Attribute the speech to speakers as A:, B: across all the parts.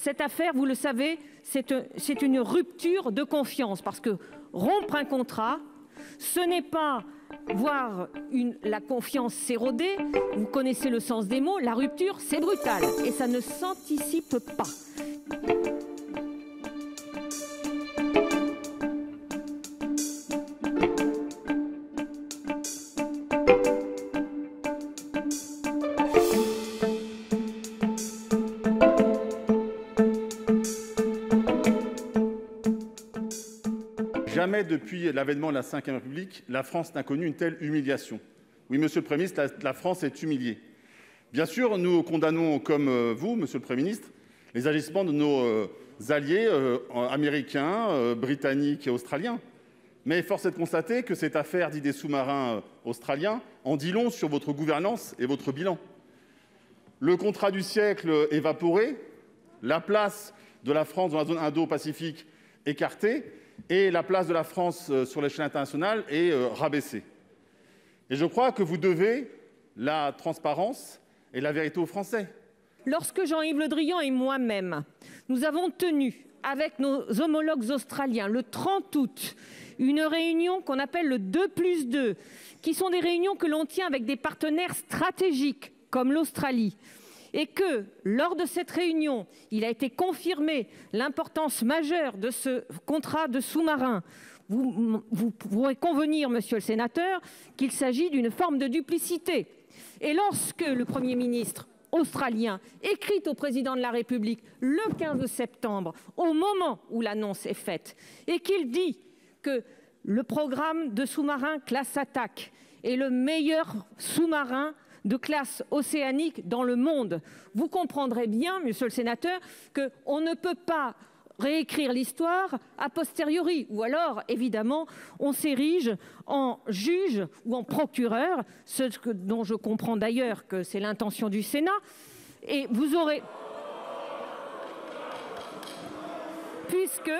A: cette affaire, vous le savez, c'est une rupture de confiance. Parce que rompre un contrat, ce n'est pas voir la confiance s'éroder. Vous connaissez le sens des mots. La rupture, c'est brutal et ça ne s'anticipe pas.
B: Jamais depuis l'avènement de la Ve République, la France n'a connu une telle humiliation. Oui, Monsieur le Premier ministre, la France est humiliée. Bien sûr, nous condamnons, comme vous, Monsieur le Premier ministre, les agissements de nos alliés américains, britanniques et australiens. Mais force est de constater que cette affaire dite des sous-marins australiens en dit long sur votre gouvernance et votre bilan. Le contrat du siècle évaporé, la place de la France dans la zone Indo-Pacifique écartée, et la place de la France sur l'échelle internationale est rabaissée. Et je crois que vous devez la transparence et la vérité aux Français.
A: Lorsque Jean-Yves Le Drian et moi-même, nous avons tenu avec nos homologues australiens le 30 août une réunion qu'on appelle le 2+2, qui sont des réunions que l'on tient avec des partenaires stratégiques comme l'Australie, et que, lors de cette réunion, il a été confirmé l'importance majeure de ce contrat de sous-marin. Vous pourrez convenir, monsieur le sénateur, qu'il s'agit d'une forme de duplicité. Et lorsque le Premier ministre australien écrit au président de la République le 15 septembre, au moment où l'annonce est faite, et qu'il dit que le programme de sous-marins classe attaque est le meilleur sous-marin de classe océanique dans le monde. Vous comprendrez bien, monsieur le sénateur, qu'on ne peut pas réécrire l'histoire a posteriori. Ou alors, évidemment, on s'érige en juge ou en procureur, dont je comprends d'ailleurs que c'est l'intention du Sénat. Et vous aurez... Puisque...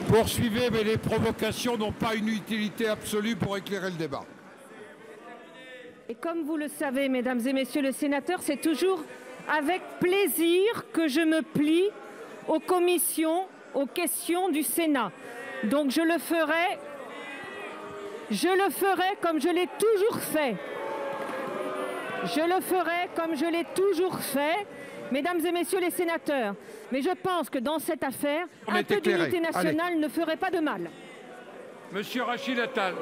C: Poursuivez, mais les provocations n'ont pas une utilité absolue pour éclairer le débat.
A: Et comme vous le savez, mesdames et messieurs les sénateurs, c'est toujours avec plaisir que je me plie aux commissions, aux questions du Sénat. Donc je le ferai comme je l'ai toujours fait. Je le ferai comme je l'ai toujours fait, mesdames et messieurs les sénateurs. Mais je pense que dans cette affaire, un peu d'unité nationale ne ferait pas de mal.
C: Monsieur Rachid Attal.